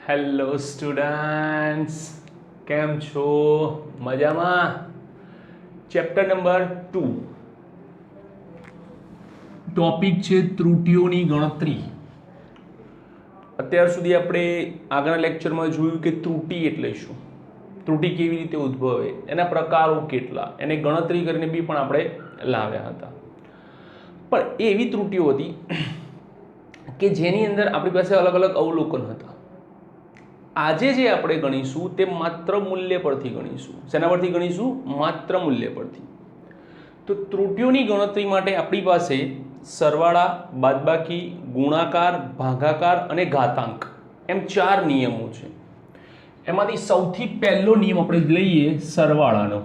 Hello students, કેમ છો? મજામાં? ચેપ્ટર નંબર 2, ટોપિક છે ત્રુટિઓની ગણતરી. અત્યાર સુધી આપણે આગળના લેક્ચરમાં જોયું કે ત્રુટિ એટલે શું, ત્રુટિ કેવી રીતે ઉદ્ભવે, એના પ્રકારો કેટલા, એને ગણતરી કરીને બી પણ આપણે લાવ્યા હતા. પણ એવી ત્રુટિઓ હતી કે જેની અંદર આપણી પાસે અલગ અલગ અવલોકન હતા. આજે જે આપણે ગણીશું તે માત્ર મૂલ્ય પરથી ગણીશું. શેના પરથી ગણીશું? માત્ર મૂલ્ય પરથી. તો ત્રુટિઓની ગણતરી માટે આપણી પાસે સરવાળા, બાદબાકી, ગુણાકાર, ભાગાકાર અને ઘાતાંક એમ 4 નિયમો છે. એમાંથી સૌથી પહેલો નિયમ આપણે લઈએ સરવાળાનો.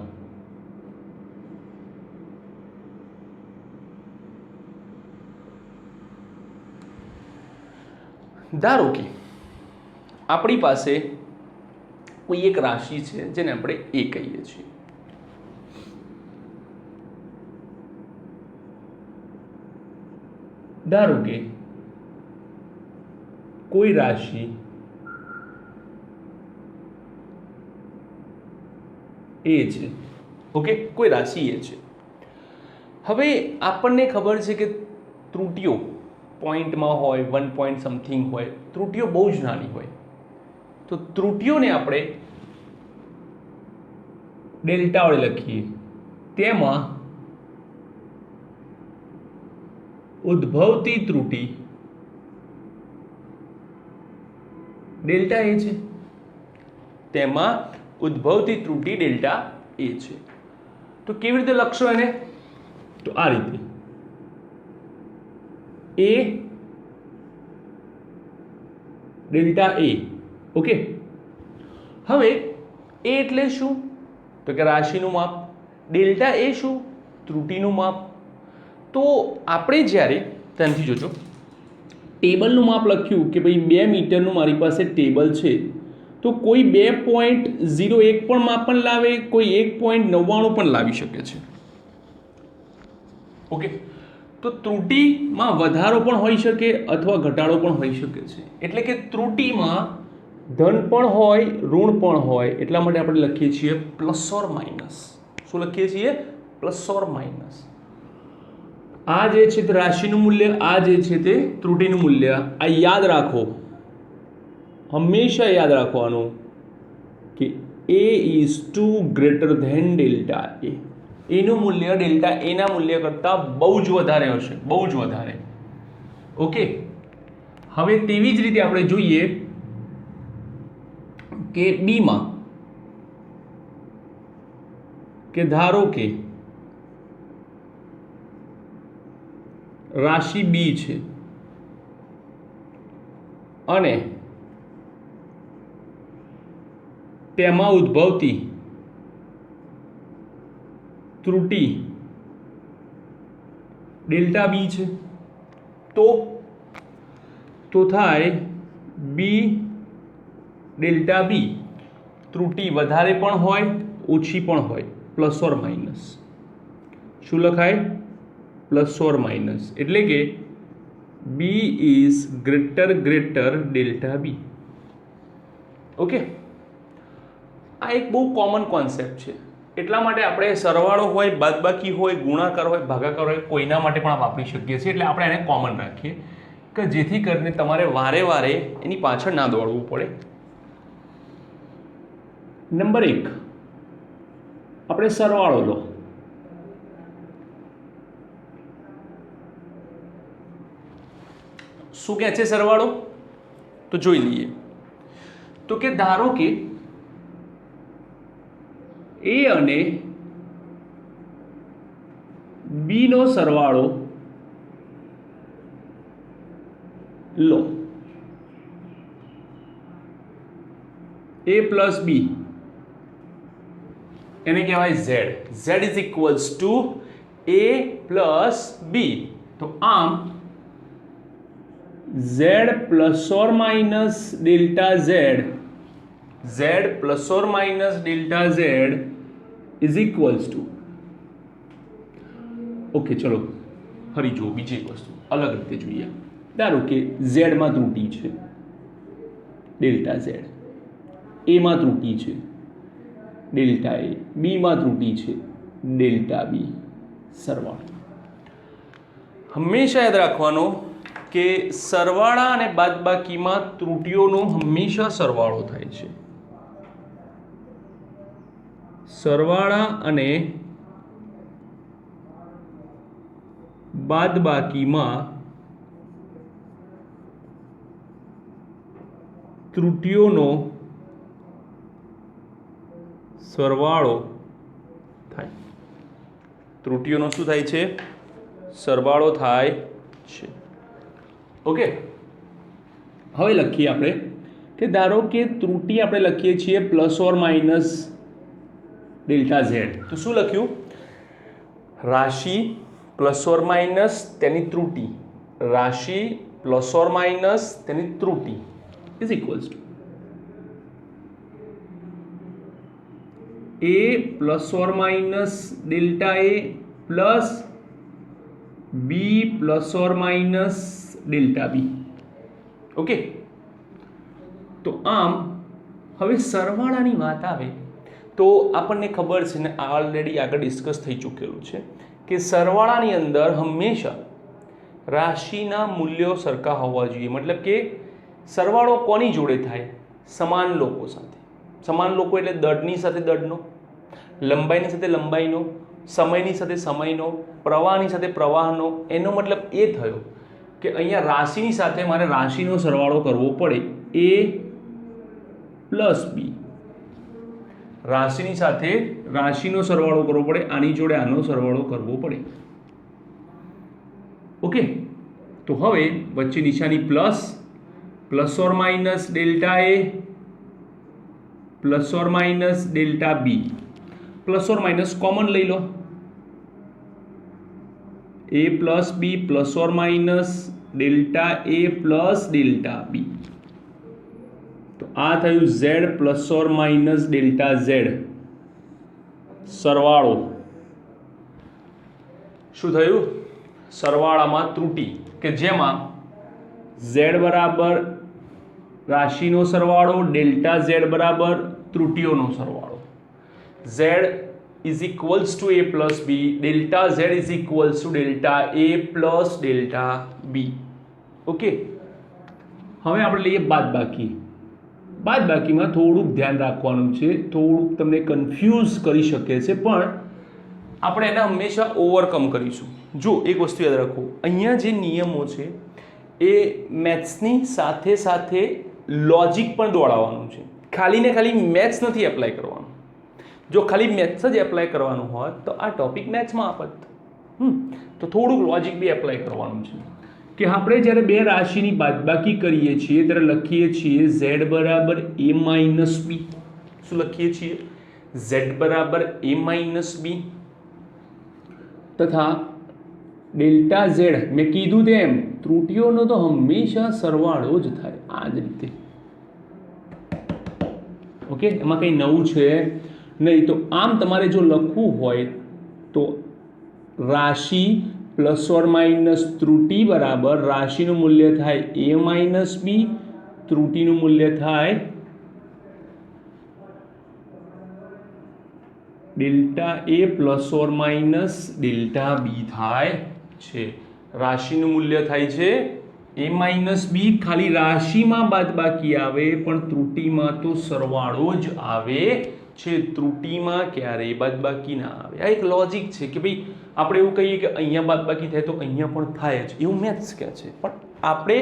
ધારો કે આપણી પાસે કોઈ એક રાશિ છે જેને આપણે એ કહીએ છીએ. ધારો કે કોઈ રાશિ એ છે. ઓકે, કોઈ રાશિ એ છે. હવે આપણને ખબર છે કે ત્રુટિઓ પોઈન્ટમાં હોય, 1 પોઈન્ટ સમથિંગ હોય, ત્રુટિઓ બહુ જ નાની હોય. તો ત્રુટિઓને આપણે ડેલ્ટા વડે લખીએ. તેમાં ઉદ્ભવતી ત્રુટિ ડેલ્ટા એ છે. તેમાં ઉદ્ભવતી ત્રુટિ ડેલ્ટા એ છે. તો કેવી રીતે લખશો એને? તો આ રીતે એ ડેલ્ટા એ. ઓકે, હવે એ એટલે શું? તો કે રાશિનું માપ. ડેલ્ટા એ શું? ત્રુટિનું માપ. તો આપણે જ્યારે ધ્યાનથી જોજો, ટેબલનું માપ લખ્યું કે ભાઈ 2 મીટરનું મારી પાસે ટેબલ છે, તો કોઈ 2.01 પણ માપન લાવે, કોઈ 1.99 પણ લાવી શકે છે. ઓકે, તો ત્રુટિમાં વધારો પણ હોઈ શકે અથવા ઘટાડો પણ હોઈ શકે છે. એટલે કે ત્રુટિમાં ધન પણ હોય, ઋણ પણ હોય. એટલા માટે આપણે લખીએ છીએ પ્લસ ઓર માઇનસ. શું લખીએ છીએ? Plus or minus. આ જે છે તે રાશિનું મૂલ્ય, આ જે છે તે ત્રુટિનું મૂલ્ય. આ યાદ રાખો, હંમેશા યાદ રાખવાનું કે A is to greater than delta A. એનું મૂલ્ય ડેલ્ટા એના મૂલ્ય કરતાં બહુ જ વધારે હશે, બહુ જ વધારે. ઓકે, હવે તેવી જ રીતે આપણે જોઈએ કે બીમાં, કે ધારો કે રાશિ બી છે અને તેમાં ઉદ્ભવતી ત્રુટિ ડેલ્ટા બી છે. તો થાય બી ડેલ્ટા બી. ત્રુટિ વધારે પણ હોય, ઓછી પણ હોય, પ્લસ ઓર માઇનસ. શું લખાય? Plus or minus. એટલે કે B is greater delta B. Okay, આ એક બહુ કોમન કોન્સેપ્ટ છે. એટલા માટે આપણે સરવાળો હોય, બાદબાકી હોય, ગુણાકાર હોય, ભાગાકાર હોય, કોઈના માટે પણ વાપરી શકીએ છીએ. એટલે આપણે એને કોમન રાખીએ કે જેથી કરીને તમારે વારે વારે એની પાછળ ના દોડવું પડે. નંબર 1, આપણે સરવાળો લો. શું કહે છે સરવાળો? તો જોઈ લઈએ. તો કે ધારો કે એ અને બી નો સરવાળો લો. એ પ્લસ બી, એને કહેવાય Z. Z is equals to A plus B. તો આમ Z plus or minus delta Z, Z plus or minus delta Z is equals to. Okay, ચલો ફરી જુઓ, બીજી એક વસ્તુ અલગ રીતે જોઈએ. ધારો કે ઝેડમાં ત્રુટિ છે, ડેલ્ટા ઝેડ. એમાં ત્રુટી છે ડેલ્ટા એ, બીમાં ત્રુટી છે ડેલ્ટા બી. સરવાળો હંમેશા યાદ રાખવાનો કે સરવાળા અને બાદબાકીમાં ત્રુટીઓનો હંમેશા સરવાળો થાય છે. સરવાળા અને બાદબાકીમાં ત્રુટીઓનો સરવાળો થાય. ત્રુટીઓનો શું થાય છે? સરવાળો થાય છે. ઓકે, હવે લખીએ આપણે કે ધારો કે ત્રુટી આપણે લખીએ છીએ plus or minus delta Z. તો શું લખ્યું? રાશિ પ્લસ ઓર માઇનસ તેની ત્રુટી, રાશિ પ્લસ ઓર માઇનસ તેની ત્રુટી is equals to A plus or minus delta A plus B plus or minus delta B. Okay, તો આમ હવે સરવાળાની વાત આવે તો આપણને ખબર છે ને, ઓલરેડી આગળ ડિસ્કસ થઈ ચૂકેલું છે કે સરવાળાની અંદર હંમેશા રાશિના મૂલ્યો સરખા હોવા જોઈએ. મતલબ કે સરવાળો કોની જોડે થાય? સમાન લોકો સાથે. સમાન લોકો એટલે દળની સાથે દળનો, લંબાઈની સાથે લંબાઈનો, સમયની સાથે સમયનો, પ્રવાહની સાથે પ્રવાહનો. એનો મતલબ એ થયો કે અહીંયા રાશિની સાથે મારે રાશિનો સરવાળો કરવો પડે, એ પ્લસ બી. રાશિની સાથે રાશિનો સરવાળો કરવો પડે, આની જોડે આનો સરવાળો કરવો પડે. ઓકે, તો હવે વચ્ચે નિશાની plus, plus or minus delta A plus or minus delta B. Plus or minus common લઈ લો, A plus B plus or minus delta A plus delta B. તો આ થયું Z plus or minus delta Z સરવાળો. શું થયું? સરવાળામાં ત્રુટી કે જેમાં ઝેડ બરાબર રાશિનો સરવાળો, ડેલ્ટા ઝેડ બરાબર ત્રુટીઓનો સરવાળો. Z is equals to A plus B, delta Z is equals to delta A plus delta B. Okay, હવે આપણે લઈએ બાદબાકી. બાદબાકીમાં થોડુંક ધ્યાન રાખવાનું છે, થોડુંક તમને કન્ફ્યુઝ કરી શકે છે, પણ આપણે એને હંમેશા ઓવરકમ કરીશું. જો એક વસ્તુ યાદ રાખો, અહીંયા જે નિયમો છે એ મેથ્સની સાથે સાથે લોજિક પણ દોડાવવાનું છે. ખાલી ને ખાલી મેથ્સ નથી એપ્લાય કરવાનું. જો ખાલી મેથ્સ જ એપ્લાય કરવાનું હોત તો આ ટોપિક મેથ્સમાં આપત. તો થોડુંક લોજિક બી એપ્લાય કરવાનું છે કે આપણે જ્યારે બે રાશિની બાદબાકી કરીએ છીએ ત્યારે લખીએ છીએ ઝેડ બરાબર એ માઇનસ બી. શું લખીએ છીએ? ઝેડ બરાબર એ માઇનસ બી તથા ડેલ્ટા ઝેડ. મેં કીધું તેમ ત્રુટીઓનો તો હંમેશા સરવાળો જ થાય આ જ રીતે. ઓકે, એમાં કંઈ નવું છે નહીં. તો આમ તમારે જો લખવું હોય તો રાશિ પ્લસ ઓર માઇનસ ત્રુટી બરાબર રાશિનું મૂલ્ય થાય એ માઇનસ બી, ત્રુટીનું મૂલ્ય થાય delta A plus or minus delta B થાય છે. રાશિનું મૂલ્ય થાય છે એ માઇનસ બી. ખાલી રાશિમાં બાદબાકી આવે પણ ત્રુટીમાં તો સરવાળો જ આવે છે. ત્રુટીમાં ક્યારેય બાદબાકી ના આવે. આ એક લોજિક છે કે ભાઈ આપણે એવું કહીએ કે અહીંયા બાદબાકી થાય તો અહીંયા પણ થાય જ, એવું મેથ્સ કહે છે, પણ આપણે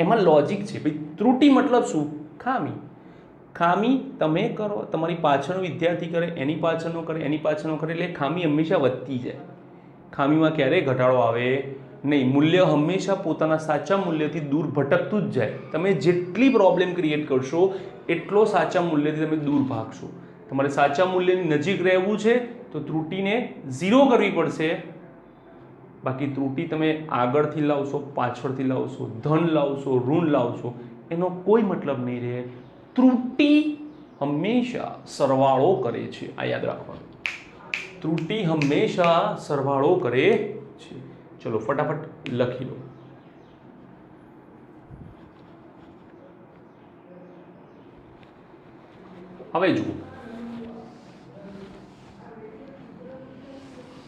એમાં લોજિક છે. ભાઈ ત્રુટી મતલબ શું? ખામી. ખામી તમે કરો, તમારી પાછળનો વિદ્યાર્થી કરે, એની પાછળનો કરે, એની પાછળનો કરે, એટલે ખામી હંમેશા વધતી જાય. ખામીમાં ક્યારેય ઘટાડો આવે નહીં. મૂલ્ય હંમેશા પોતાના સાચા મૂલ્યથી દૂર ભટકતું જ જાય. તમે જેટલી પ્રોબ્લેમ ક્રિએટ કરશો એટલો સાચા મૂલ્યથી તમે દૂર ભાગશો. તમારે સાચા મૂલ્યની નજીક રહેવું છે તો ત્રુટીને ઝીરો કરવી પડશે. બાકી ત્રુટી તમે આગળથી લાવશો, પાછળથી લાવશો, ધન લાવશો, ઋણ લાવશો, એનો કોઈ મતલબ નહીં રહે. ત્રુટી હંમેશા સરવાળો કરે છે, આ યાદ રાખવાનું. ત્રુટી હંમેશા સરવાળો કરે છે. ચલો ફટાફટ લખી લો. હવે જુઓ,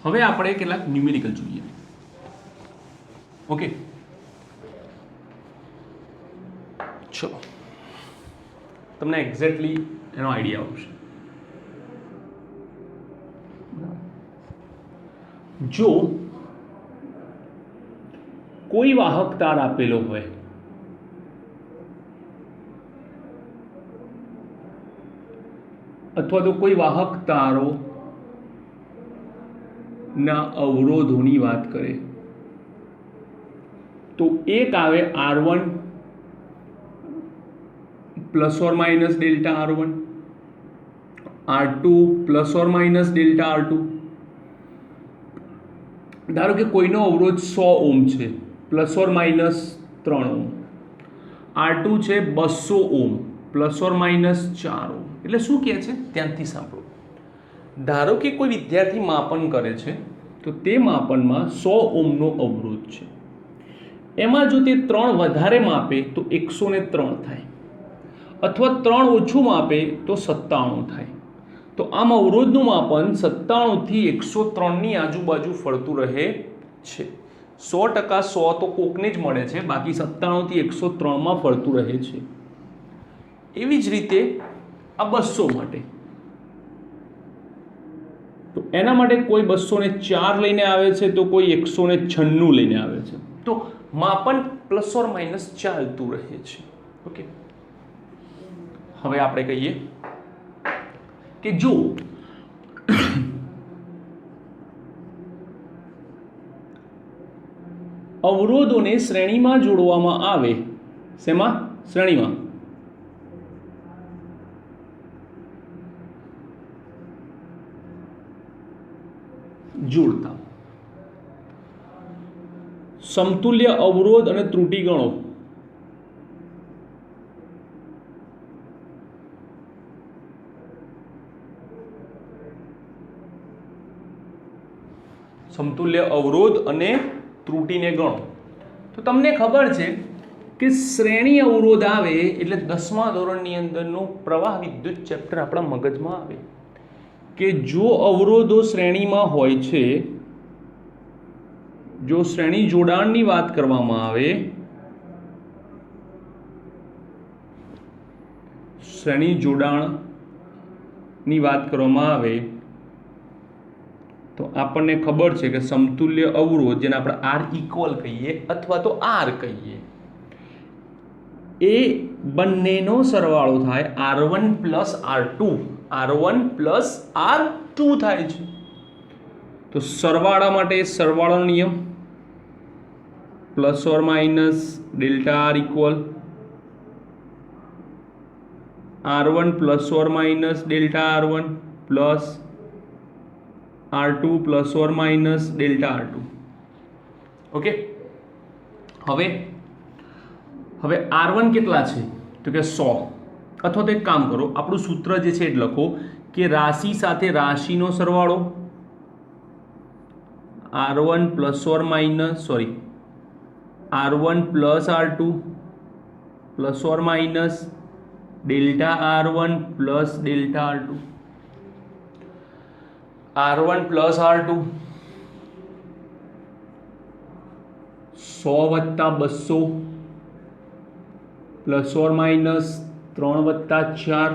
હવે આપણે કેટલાક ન્યુમેરિકલ જોઈએ. ઓકે, ચલો તમને એક્ઝેક્ટલી એનો આઈડિયા આવશે. જો કોઈ વાહક તાર આપેલો હોય અથવા તો કોઈ વાહક તારો ના અવરોધોની વાત કરે તો એક આવે R1 plus or minus delta R1, R2 plus or minus delta R2. ધારો કે કોઈનો અવરોધ 100 ઓમ છે, plus or minus 3 Om. R2 છે 200 ઓમ, પ્લસ ઓર માઇનસ 4 ઓમ. એટલે શું કહે છે, ત્યાંથી સાંભળો. ધારો કે કોઈ વિદ્યાર્થી માપન કરે છે તો તે માપનમાં 100 ઓમનો અવરોધ છે. એમાં જો તે 3 વધારે માપે તો 103 થાય, અથવા 3 ઓછું માપે તો 97 થાય. તો આમ અવરોધનું માપન 97 થી 103 ની આજુબાજુ ફરતું રહે છે. 100% 100 તો કોકને જ મળે છે, બાકી 97 થી 103 માં ફરતું રહે છે. એવી જ રીતે આ 200 માટે, તો એના માટે કોઈ 204 લઈને આવે છે તો કોઈ 196 લઈને આવે છે. તો માપન પ્લસ ઓર માઇનસ ચાલતું રહે છે. ઓકે, હવે આપણે કહીએ કે જો અવરોધોને શ્રેણીમાં જોડવામાં આવે, શેમાં? શ્રેણીમાં. જોડતા સમતુલ્ય અવરોધ અને ત્રુટિ ગણો. સમતુલ્ય અવરોધ અને ત્રુટિને ગણો. તો તમને ખબર છે કે શ્રેણી અવરોધ આવે એટલે 10મા ધોરણની અંદરનું પ્રવાહ વિદ્યુત ચેપ્ટર આપણા મગજમાં આવે કે જો અવરોધો શ્રેણીમાં હોય છે, જો શ્રેણી જોડાણની વાત કરવામાં આવે, શ્રેણી જોડાણની વાત કરવામાં આવે તો આપણને ખબર છે કે સમતુલ્ય અવરોધ, જેને આપણે R ઇક્વલ કહીએ અથવા તો R કહીએ, એ બંનેનો સરવાળો થાય R1 plus R2, R1 plus R2 થાય છે. તો સરવાળા માટે સરવાળાનો નિયમ plus or minus delta R equal R1 plus or minus delta R1 plus R2 plus or minus delta R2. Okay, હવે R1 કેટલા છે તો કે 100. અથવા તો એક કામ કરો, આપણું સૂત્ર જે છે એ લખો કે રાશિ સાથે રાશિનો સરવાળો R1 plus or minus R1 plus R2 plus or minus delta R1 plus delta R2. R1 plus R2 100 વત્તા 200 પ્લસ ઓર માઇનસ 3 વત્તા 4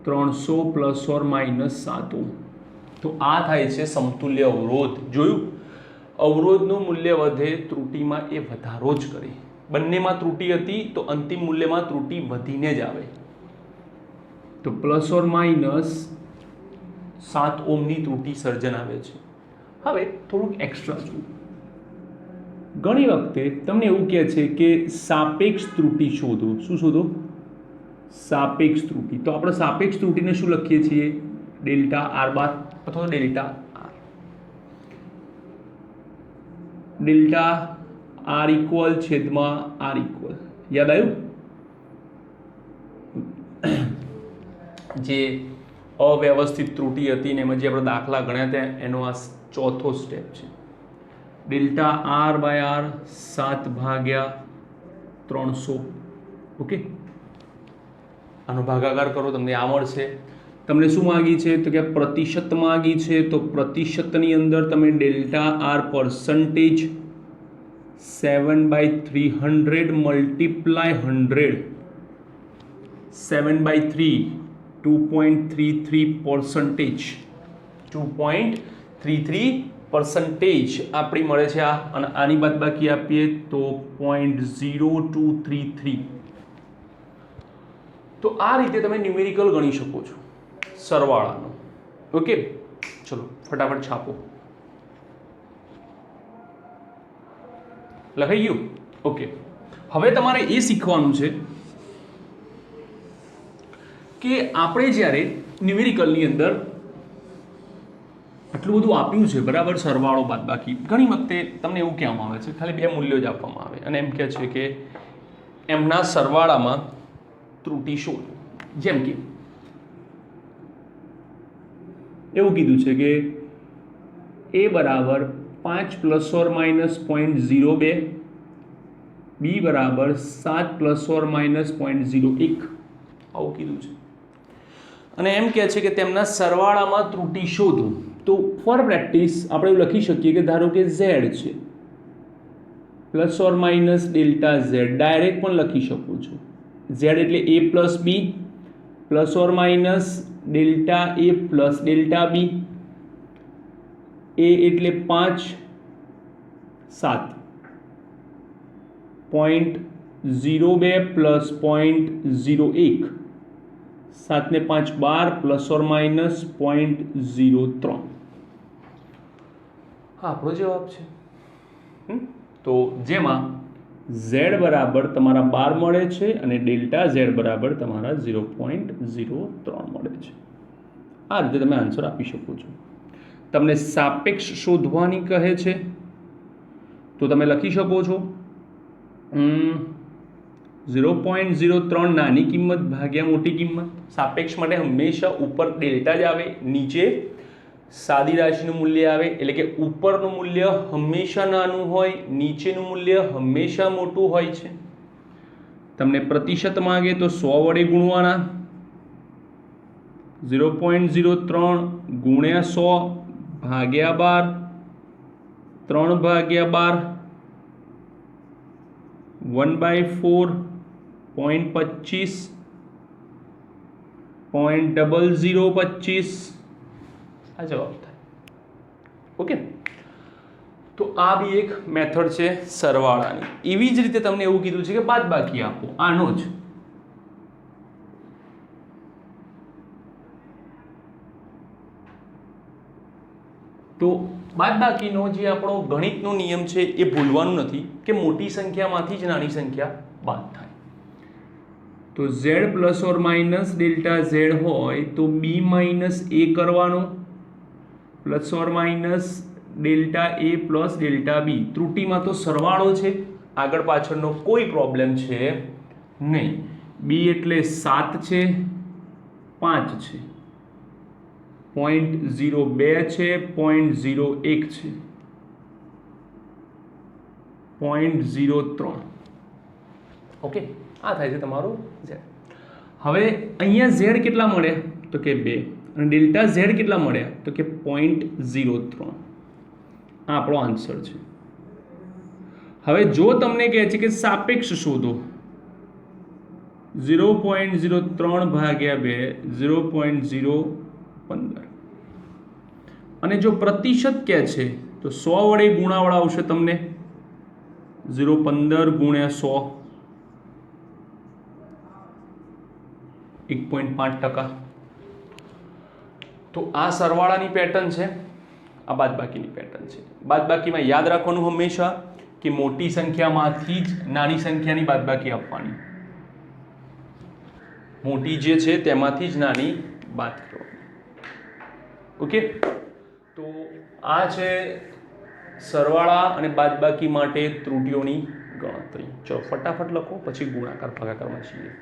300 પ્લસ ઓર માઇનસ 7 ઓમ. તો આ થાય છે સમતુલ્ય અવરોધ. જોયું, અવરોધનું મૂલ્ય વધે ત્રુટિમાં એ વધારો જ કરે. બંનેમાં ત્રુટિ હતી તો અંતિમ મૂલ્યમાં ત્રુટિ વધીને જ આવે. તો પ્લસ ઓર માઇનસ 7 ઓમની ત્રુટિ સર્જન આવે છે. હવે થોડુંક એક્સ્ટ્રા જુઓ. ઘણી વખતે તમને એવું કહે છે કે સાપેક્ષ ત્રુટિ શોધો. શું શોધો? સાપેક્ષ ત્રુટિ. તો આપણે સાપેક્ષ ત્રુટિને શું લખીએ છીએ? ડેલ્ટા R બાર અથવા delta R. Delta R equal છેદમાં R ઇક્વલ. યાદ આવ્યું? જે અવ્યવસ્થિત ત્રુટિ હતી ને એમાં જે આપણે દાખલા ગણ્યા હતા એનો આ ચોથો સ્ટેપ છે. ડેલ્ટા R બાય R 7 ભાગ્યા 300. ઓકે, આનો ભાગાકાર કરો તમને આ મળશે. તમને શું માગી છે તો કે પ્રતિશત માગી છે, તો પ્રતિશતની અંદર તમે ડેલ્ટા આર પર્સન્ટેજ 7/300 મલ્ટીપ્લાય 100 7/3 2.33%. 2.33% આપણી મળે છે આ, અને આની બાદબાકી આપીએ તો 0.0233. તો આ રીતે તમે ન્યુમેરિકલ ગણી શકો છો સરવાળાનો. ઓકે, ચલો ફટાફટ છાપો. લખાઈ ગયું? ઓકે. હવે તમારે એ શીખવાનું છે કે આપણે જ્યારે ન્યુમેરિકલની અંદર આટલું બધું આપ્યું છે બરાબર, સરવાળો બાદબાકી, ઘણી વખતે તમને એવું કહેવામાં આવે છે ખાલી બે મૂલ્યો જ આપવામાં આવે અને એમ કહે છે કે એમના સરવાળામાં ત્રુટિ શોધો. જેમ કે એવું કીધું છે કે એ બરાબર 5 ± 0.02, બી બરાબર 7 ± 0.01 આવું કીધું છે અને એમ કહે છે કે તેમના સરવાળામાં ત્રુટિ શોધો. તો ફોર પ્રેક્ટિસ આપણે એવું લખી શકીએ કે ધારો કે ઝેડ છે ± Δz, ડાયરેક્ટ પણ લખી શકું છું. ઝેડ એટલે a + b ± Δa + Δb, a એટલે 5 7 0.02 + 0.01, 7 ને 5 12 ± 0.03. હા, આપણો જવાબ છે. તો જેમાં z બરાબર તમારા 12 મળે છે અને Δz બરાબર તમારા 0.03 મળે છે. આ રીતે તમે આન્સર આપી શકો છો. તમને સાપેક્ષ શોધવાની કહે છે તો તમે લખી શકો છો 0.03 નાની કિંમત ભાગ્યા મોટી કિંમત. સાપેક્ષ માટે હંમેશા ઉપર ડેલ્ટા જ આવે, નીચે સાદી રાશિનું મૂલ્ય આવે, એટલે કે ઉપરનું મૂલ્ય હંમેશા નાનું હોય, નીચેનું મૂલ્ય હંમેશા મોટું હોય છે. તમને પ્રતિશત માંગે તો 100 વડે ગુણવાના, 0.03 ગુણ્યા 100 ભાગ્યા 12, 3/12 1/4 0.25 0.0025 આ જવાબ થાય. ઓકે, તો આ બી એક મેથડ છે સરવાળાની. એવી જ રીતે તમને એવું કીધું છે કે બાદબાકી આપો, આનો જ. તો બાદબાકીનો જે આપણો ગણિતનો નિયમ છે એ ભૂલવાનું નથી કે મોટી સંખ્યામાંથી જ નાની સંખ્યા બાદ થાય. તો z ± Δz હોય તો b - a કરવાનું, ± Δa + Δb. ત્રુટિમાં તો સરવાળો છે, આગળ પાછળનો કોઈ પ્રોબ્લેમ છે નહીં. b એટલે 7 છે, 5 છે, 0.02 છે, 0.01 છે, 0.03. ઓકે, આ થાય છે તમારું z. હવે અહીંયા z કેટલા મળ્યા તો કે 2 અને Δz કેટલા મળ્યા તો કે 0.03. આ આપણો આન્સર છે. હવે જો તમને કહે છે કે સાપેક્ષ શોધો 0.03 ભાગ્યા 2 0.015, અને જો પ્રતિશત કહે છે તો 100 વડે ગુણાવડ આવશે તમને 0.15 ગુણ્યા 100 1.5%. તો આ સરવાળાની પેટર્ન છે, આ બાદબાકીની પેટર્ન છે. બાદબાકીમાં યાદ રાખવાનું હંમેશા કે મોટી સંખ્યામાંથી જ નાની સંખ્યાની બાદબાકી આપવાની, મોટી જે છે તેમાંથી જ નાની બાદ કરવાની. ઓકે, તો આ છે સરવાળા અને બાદબાકી માટે ત્રુટિઓની ગણતરી. ચલો ફટાફટ લખો, પછી ગુણાકાર ભાગાકારમાં છીએ.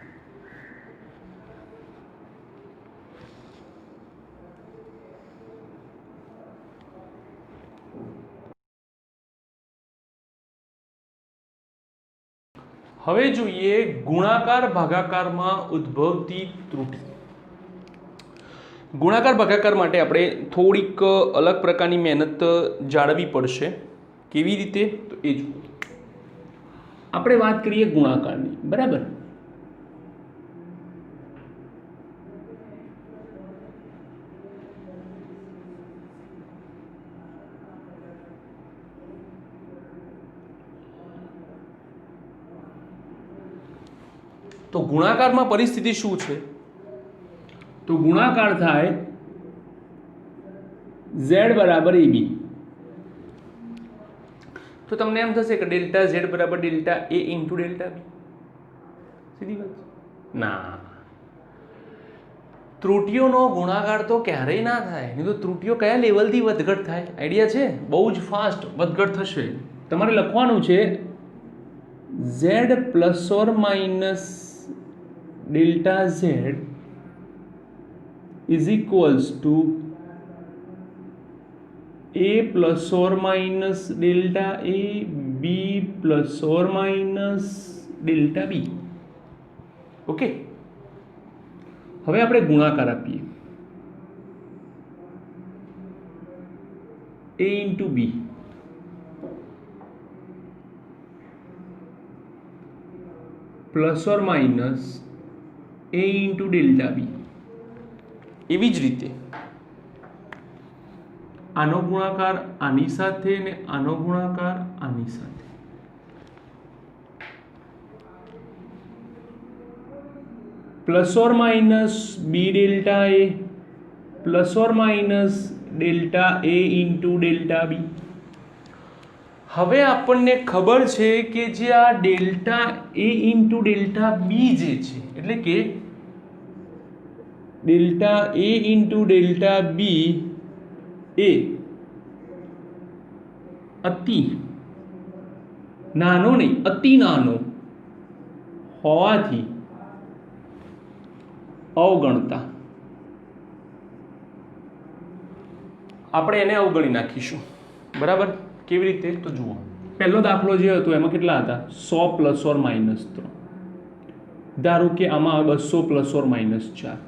હવે જોઈએ ગુણાકાર ભાગાકારમાં ઉદ્ભવતી ત્રુટી. ગુણાકાર ભાગાકાર માટે આપણે થોડીક અલગ પ્રકારની મહેનત જાળવવી પડશે. કેવી રીતે? તો એ જુઓ. આપણે વાત કરીએ ગુણાકારની, બરાબર? તો ગુણાકારમાં પરિસ્થિતિ શું છે? તો ગુણાકાર થાય z બરાબર ab. તો તમને એમ થશે કે ડેલ્ટા z બરાબર delta a into delta b. સીધી વાત ના. ત્રુટીઓનો ગુણાકાર તો ક્યારેય ના થાય. નહીં તો ત્રુટીઓ કયા લેવલથી વધઘટ થાય? આઈડિયા છે? બહુ જ ફાસ્ટ વધઘટ થશે. તમારે લખવાનું છે z plus or minus delta z is equals to a plus or minus delta a, b plus or minus delta b. Okay, હવે આપણે ગુણાકાર આપીએ a into b plus or minus a into delta b. એવી જ રીતે આનો ગુણાકાર આની સાથે અને આનો ગુણાકાર આની સાથે. Plus or minus B delta A plus or minus delta A into delta B. હવે આપણને ખબર છે કે જે આ delta A into delta B જે છે, એટલે કે delta A into delta B એ અતિ નાનો નહીં, અતિ નાનો હોવાથી અવગણતા આપણે એને અવગણી નાખીશું. બરાબર? કેવી રીતે? તો જુઓ, પહેલો દાખલો જે હતો એમાં કેટલા હતા? 100 પ્લસ ઓર માઇનસ 3. ધારો કે આમાં 200 પ્લસ ઓર માઇનસ 4.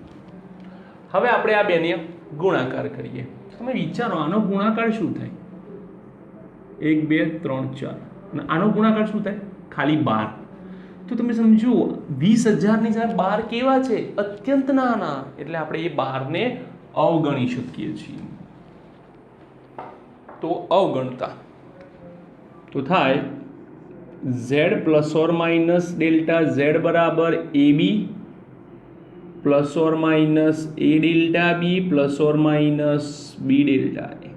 હવે આપણે આ બેને ગુણાકાર કરીએ. તમે વિચારો આનો ગુણાકાર શું થાય? 1 2 3 4 અને આનો ગુણાકાર શું થાય? ખાલી 12. તો તમે સમજો 20,000 ની સામે 12 કેવા છે? અત્યંત નાના. એટલે આપણે એ 12 ને અવગણી શકીએ છીએ. તો અવગણતા તો થાય z plus or minus delta z બરાબર ab plus or minus a delta b plus or minus b delta a.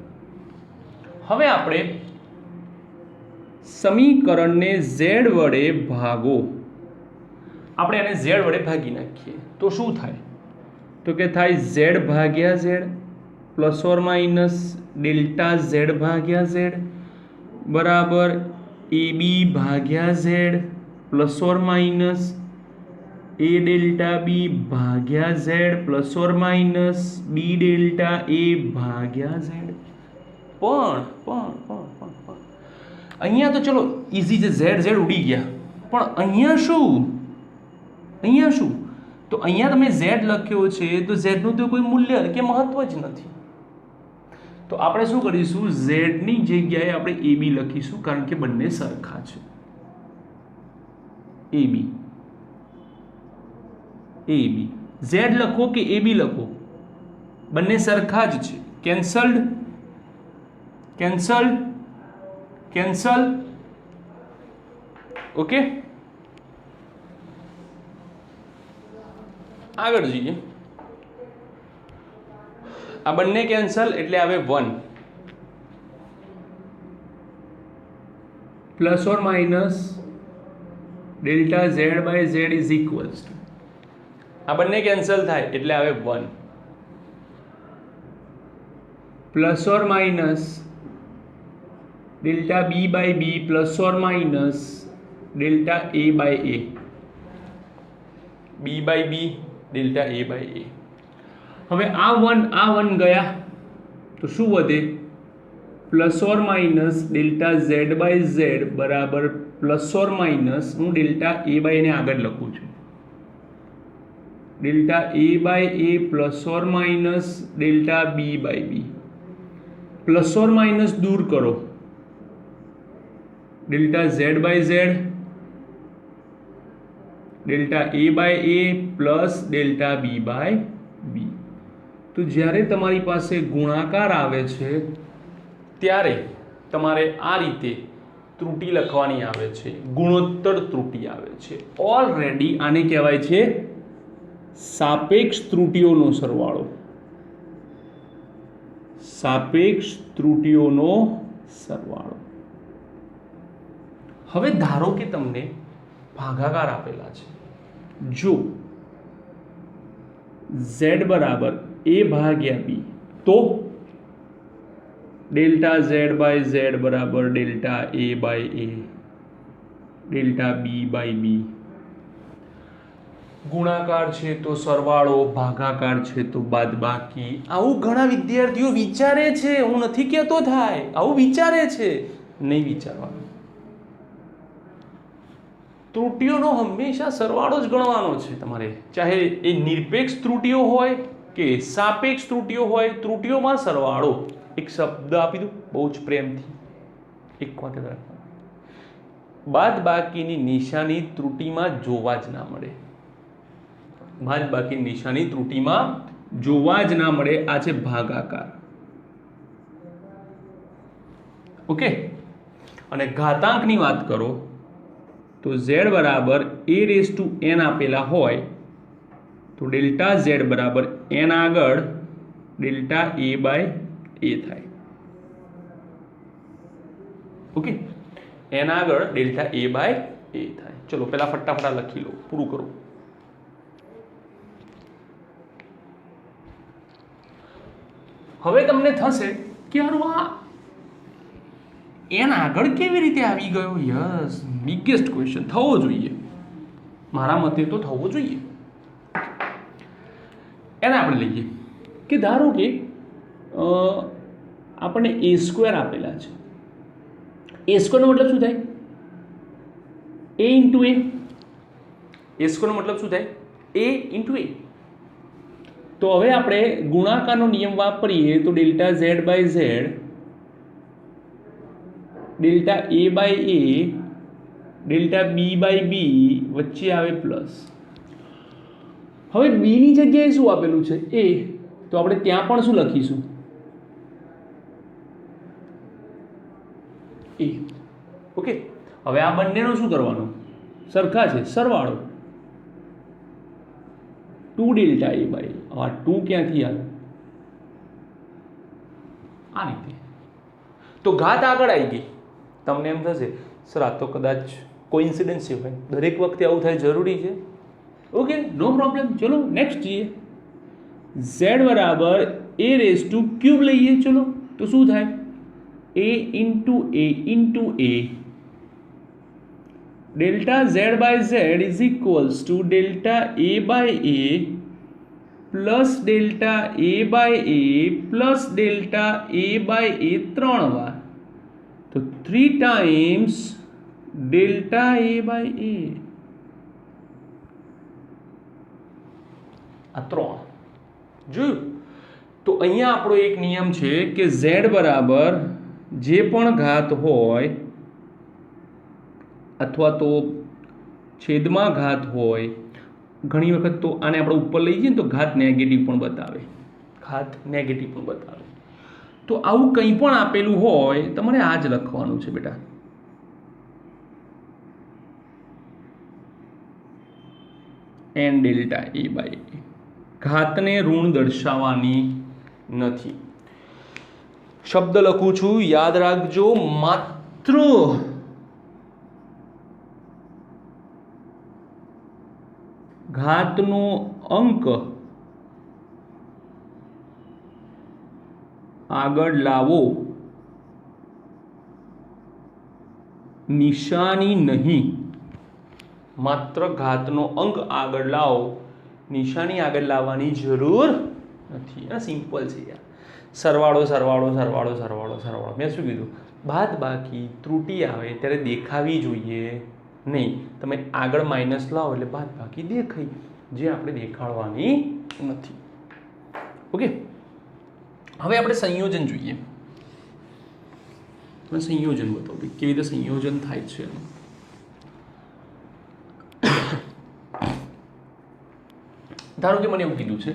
હવે આપણે સમીકરણને z વડે ભાગો. આપણે એને z વડે ભાગી નાખીએ તો શું થાય? તો કે થાય z ભાગ્યા z plus or minus delta z ભાગ્યા z બરાબર ab ભાગ્યા z plus or minus a delta b ભાગ્યા z plus or minus b delta a ભાગ્યા z. પણ અહીંયા તો ચલો ઈઝી છે, z z ઉડી ગયા. પણ અહીંયા શું? તો અહીંયા તમે z લખ્યો છે તો z નું તો કોઈ મૂલ્ય કે મહત્વ જ નથી. તો આપણે શું કરીશું? z ની જગ્યાએ આપણે ab લખીશું, કારણ કે બંને સરખા છે. ab z લખો કે ab લખો, બંને સરખા જ છે. કેન્સલ. ઓકે, આગળ જઈએ. આ બંને કેન્સલ એટલે આવે 1 plus or minus delta z by z is equals to, આ બંને કેન્સલ થાય એટલે આવે 1 plus or minus delta b by b plus or minus delta a by a. b by b delta a by a. હવે આ 1 ગયા તો શું વધે? Plus or minus delta Z by Z બરાબર પ્લસ ઓર માઇનસ, હું delta A by ને આગળ લખું છું, delta A by A plus or minus delta B by B. Plus or minus દૂર કરો, delta Z by Z delta A by A plus delta B by B. તો જ્યારે તમારી પાસે ગુણાકાર આવે છે ત્યારે તમારે આ રીતે ત્રુટી લખવાની આવે છે, ગુણોત્તર ત્રુટી આવે છે. ઓલરેડી આને કહેવાય છે સાપેક્ષ ત્રુટીઓનો સરવાળો, સાપેક્ષ ત્રુટીઓનો સરવાળો. હવે ધારો કે તમને ભાગાકાર આપેલા છે, જો z બરાબર a ભાગ્યા b, તો ડેલ્ટા z બાય z બરાબર delta a by a delta b by b. ગુણાકાર છે તો સરવાળો, ભાગાકાર છે તો બાદબાકી. આવું ઘણા વિદ્યાર્થીઓ વિચારે છે, હું નથી કહેતો થાય, આવું વિચારે છે, નહીં વિચારવાનું. ત્રુટીઓનો હંમેશા સરવાળો જ ગણવાનો છે તમારે, ચાહે એ નિરપેક્ષ ત્રુટીઓ હોય કે સાપેક્ષ ત્રુટીઓ હોય. ત્રુટીઓમાં સરવાળો. એક શબ્દ આપી દઉં બહુ જ પ્રેમથી, એક વખત રાખવાનું, બાદબાકીની નિશાની ત્રુટીમાં જોવા જ ના મળે. બાદબાકીની નિશાની ત્રુટીમાં જોવા જ ના મળે. આ છે ભાગાકાર. ઓકે. અને ઘાતાંકની વાત કરો તો z બરાબર a રેઝ ટુ n આપેલા હોય તો ડેલ્ટા z બરાબર n આગળ ડેલ્ટા a બાય a થાય. ઓકે, n આગળ ડેલ્ટા a બાય a થાય. ચલો પહેલા ફટાફટ લખી લો, પૂરું કરો. હવે તમને થશે કે હારું આ n આગળ કેવી રીતે આવી ગયો? Yes, biggest question. થવો જોઈએ, મારા મતે તો થવો જોઈએ. એને આપણે લઈએ કે ધારો કે આપણને a સ્ક્વેર આપેલા છે. a સ્ક્વેરનો મતલબ શું થાય? a into a. a સ્ક્વેરનો મતલબ શું થાય? a into a. તો હવે આપણે ગુણાકારનો નિયમ વાપરીએ તો delta z by z delta a by a delta b by b વચ્ચે આવે પ્લસ. હવે b ની જગ્યાએ શું આપેલું છે? a. તો આપણે ત્યાં પણ શું લખીશું? a. ઓકે. હવે આ બંનેનો શું કરવાનું? સરખા છે, સરવાળો. 2 ડેલ્ટા a બાય આ 2 ક્યાંથી આવે? આ રીતે. તો ઘાત આગળ આવી ગઈ. તમને એમ થશે સર આ તો કદાચ કોઇન્સિડન્સ છે ભાઈ, દરેક વખતે આવું થાય જરૂરી છે. Okay, no problem. ચલો નેક્સ્ટ જઈએ. z બરાબર a રેઝ ટુ ક્યુબ લઈએ. ચલો તો શું થાય? a into a into a delta z by z is equals to delta a by a plus delta a by a plus delta a by a 3 વાર. તો 3 times delta a by a. આ 3 જોયું? તો અહીંયા આપણો એક નિયમ છે કે z બરાબર જે પણ ઘાત હોય અથવા તો છેદમાં ઘાત હોય, ઘણી વખત તો આને આપણે ઉપર લઈ જઈએ ને તો ઘાત નેગેટિવ પણ બતાવે, ઘાત નેગેટિવ પણ બતાવે. તો આવું કંઈ પણ આપેલું હોય તમારે આ જ લખવાનું છે બેટા. n delta a by a. ઘાતને ઋણ દર્શાવવાની નથી. શબ્દ લખું છું, યાદ રાખજો. માત્ર ઘાતનો અંક આગળ લાવો, નિશાની નહીં. માત્ર ઘાતનો અંક આગળ લાવો, નિશાની આગળ લાવવાની જરૂર નથી. આ સિમ્પલ છે યાર. સરવાળો સરવાળો સરવાળો સરવાળો સરવાળો મેં શું કીધું બાદ બાકી ત્રુટી આવે ત્યારે દેખાવી જોઈએ નહીં. તમે આગળ માઇનસ લાવો એટલે બાદ બાકી દેખાય, જે આપણે દેખાડવાની નથી. ઓકે, હવે આપણે સંયોજન જોઈએ. તમે સંયોજન બતાવો કેવી રીતે સંયોજન થાય છે. ધારો કે મને એવું કીધું છે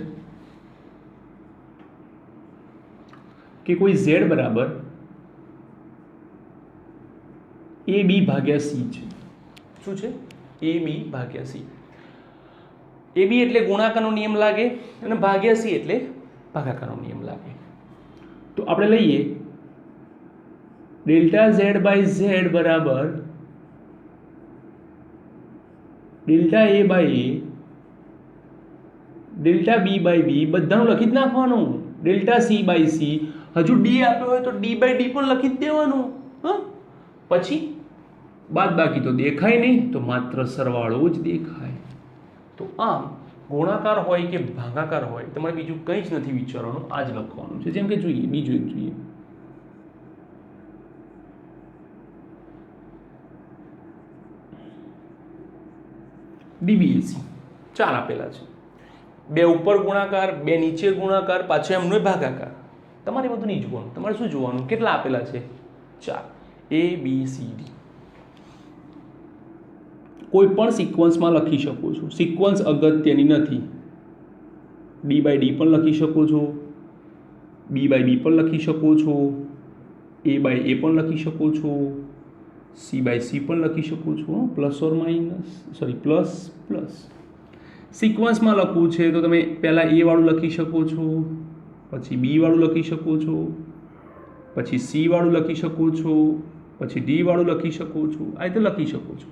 કે કોઈ z બરાબર AB ભાગ્યા C છે. શું છે? AB ભાગ્યા C. AB એટલે ગુણાકારનો નિયમ લાગે અને ભાગ્યા C એટલે ભાગાકારનો નિયમ લાગે. તો આપણે લઈએ ડેલ્ટા z બાય z બરાબર delta A by A delta B by B બધાનું લખી જ નાખવાનું. ડેલ્ટા C બાય C, હજુ D આપ્યો હોય તો D બાય D પણ લખી જ દેવાનું. હા, પછી બાદ બાકી તો દેખાય નહીં, તો માત્ર સરવાળો જ દેખાય. તો આમ ગુણાકાર હોય કે ભાગાકાર હોય તમારે બીજું કંઈ જ નથી વિચારવાનું, આ જ લખવાનું છે. જેમ કે જોઈએ બીજું એક જોઈએ. DBAC 4 આપેલા છે, 2 ઉપર ગુણાકાર, 2 નીચે ગુણાકાર, પાછો એમનો ભાગાકાર. તમારે બધું નહીં જોવાનું, તમારે શું જોવાનું? કેટલા આપેલા છે? 4. ABCD કોઈ પણ સિક્વન્સમાં લખી શકો છો, સિક્વન્સ અગત્યની નથી. D બાય D પણ લખી શકો છો, B બાય B પણ લખી શકો છો, A બાય A પણ લખી શકો છો, C બાય C પણ લખી શકો છો, plus or minus plus plus. સિક્વન્સમાં લખવું છે તો તમે પહેલાં A વાળું લખી શકો છો, પછી B વાળું લખી શકો છો, પછી C વાળું લખી શકો છો, પછી D વાળું લખી શકો છો. આ રીતે લખી શકો છો,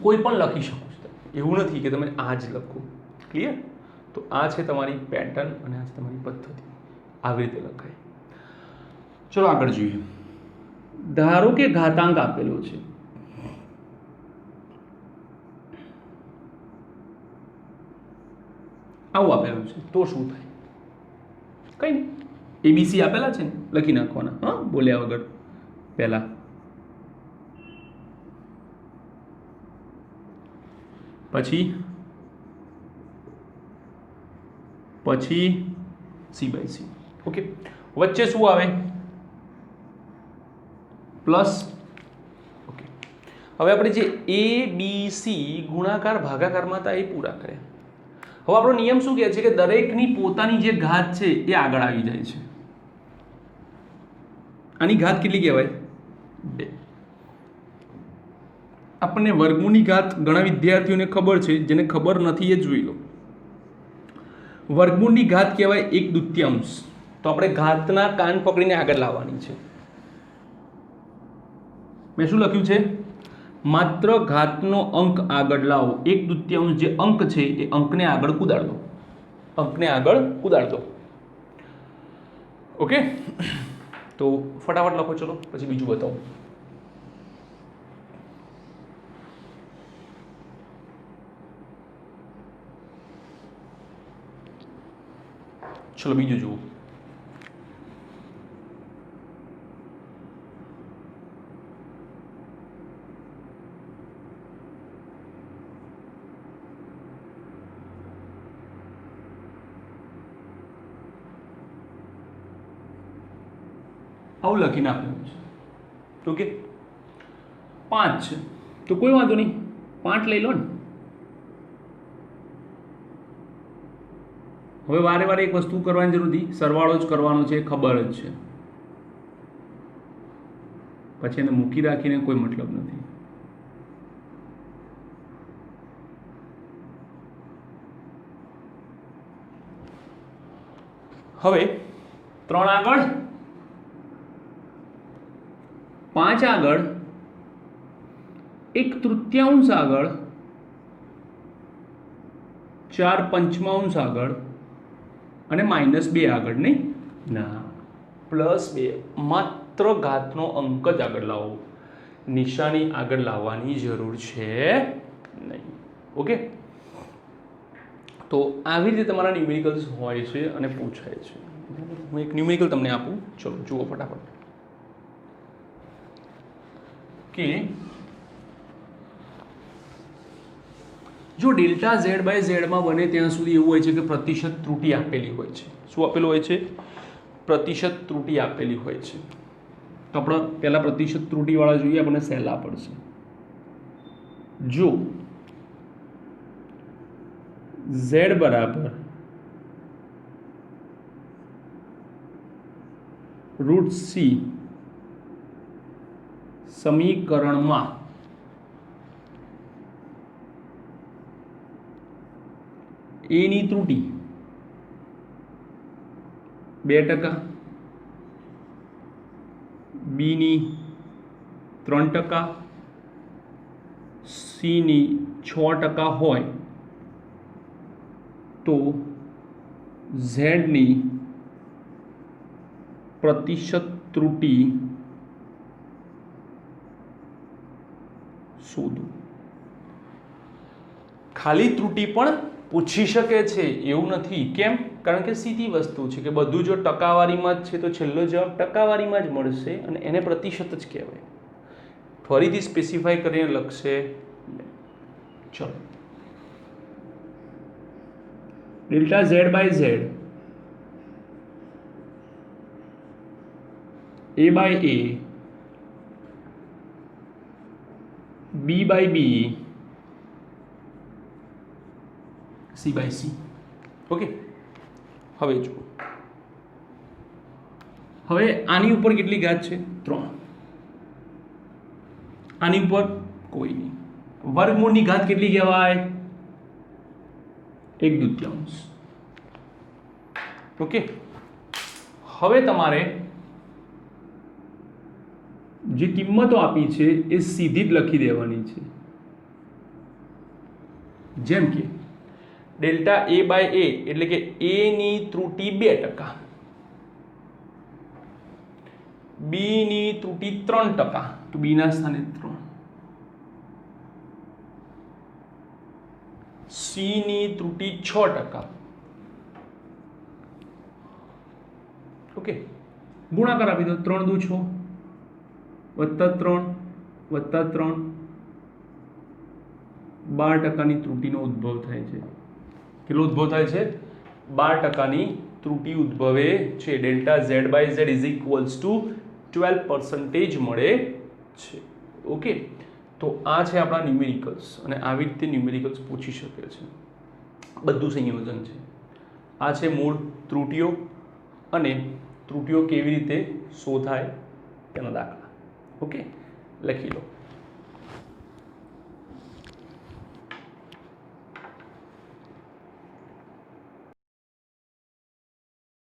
કોઈ પણ લખી શકો છો. એવું નથી કે તમે આ જ લખો. ક્લિયર? તો આ છે તમારી પેટર્ન અને આ છે તમારી પદ્ધતિ. આવી રીતે લખાય. ચલો આગળ જોઈએ. ધારો કે ઘાતાંક આપેલો છે, આવું આપેલું છે, તો શું થાય? કઈ નહીં, ABC આપેલા છે ને, લખી નાખવાના. હા, બોલ્યા વગર પહેલા. પછી C બાય C. ઓકે, વચ્ચે શું આવે? પ્લસ. ઓકે, હવે આપણે જે ABC ગુણાકાર ભાગાકારમાં હતા એ પૂરા કર્યા. હવે આપણો નિયમ શું કહે છે કે દરેકની પોતાની જે ઘાત છે એ આગળ આવી જાય છે. આની ઘાત કેટલી કહેવાય? 2. આપણને વર્ગમૂળની ઘાત ઘણા વિદ્યાર્થીઓને ખબર છે, જેને ખબર નથી એ જોઈ લો. વર્ગમૂળની ઘાત કહેવાય 1/2. તો આપણે ઘાતના કાન પકડીને આગળ લાવવાની છે. મેં શું લખ્યું છે? માત્ર ઘાતનો અંક આગળ લાવો. 1/2 જે અંક છે એ અંકને આગળ કુદાડ દો. અંકને આગળ કુદાડ દો. ઓકે, તો ફટાફટ લખો. ચલો પછી બીજું બતાવો. ચલો બીજું જુઓ. આવું લખીને આપેલું છે. ઓકે, 5 છે તો કોઈ વાંધો નહીં, 5 લઈ લો ને. હવે વારે વારે એક વસ્તુ કરવાની જરૂર નથી, સરવાળો જ કરવાનો છે, ખબર જ છે. પછી એને મૂકી રાખીને કોઈ મતલબ નથી. હવે 3 આગળ, 5 આગળ, 1/3 આગળ, 4/5 આગળ અને -2 આગળ. નહીં ના, +2. માત્ર ઘાતનો અંક જ આગળ લાવો, નિશાની આગળ લાવવાની જરૂર છે નહીં. ઓકે, તો આવી રીતે તમારા ન્યુમેરિકલ્સ હોય છે અને પૂછાય છે. હું એક ન્યુમેરિકલ તમને આપું, ચલો જુઓ ફટાફટ કે જો ડેલ્ટા ઝેડ બાય ઝેડમાં બને ત્યાં સુધી એવું હોય છે કે પ્રતિશત ત્રુટિ આપેલી હોય છે. શું આપેલું હોય છે? પ્રતિશત ત્રુટિ આપેલી હોય છે. તો આપણે પહેલાં પ્રતિશત ત્રુટિવાળા જોઈએ, આપણને સહેલા પડશે. જો ઝેડ બરાબર રૂટ સી સમીકરણમાં એની ત્રુટિ 2%, બીની 3%, સીની 6% હોય તો ઝેડની પ્રતિશત ત્રુટિ શોધો. ખાલી ત્રુટિ પણ પૂછી શકે છે એવું નથી. કેમ? કારણ કે સીધી વસ્તુ છે કે બધું જો ટકાવારીમાં જ છે તો છેલ્લો જવાબ ટકાવારીમાં જ મળશે અને એને પ્રતિશત જ કહેવાય. ફરીથી સ્પેસિફાઈ કરીને લખશે. ચલો, delta Z by Z A by A, B by B, C by C. Okay, હવે જુઓ, હવે આની ઉપર કેટલી ઘાત છે? 3. આની ઉપર કોઈ નહીં. વર્ગમૂળની ઘાત કેટલી કહેવાય? 1/2. ઓકે, હવે તમારે જે કિંમતો આપી છે એ સીધી જ લખી દેવાની છે. જેમ કે ડેલ્ટા A બાય A એટલે કે A ની ત્રુટિ 2%, B ની ત્રુટિ 3%, તો B ના સ્થાને 3, C ની ત્રુટિ 6%. ઓકે, ગુણાકાર આપી દો. 3 દુ 6 વત્તા 3 વત્તા 3, 12%ની ત્રુટિનો ઉદ્ભવ થાય છે. કેટલો ઉદ્ભવ થાય છે? 12%ની ત્રુટિ ઉદ્ભવે છે. Delta Z by Z is equals to 12% મળે છે. ઓકે, તો આ છે આપણા ન્યુમેરિકલ્સ અને આવી રીતે ન્યુમેરિકલ્સ પૂછી શકે છે. બધું સંયોજન છે. આ છે મૂળ ત્રુટિઓ અને ત્રુટિઓ કેવી રીતે શોધાય તેના દાખલા. ઓકે, લખી લો.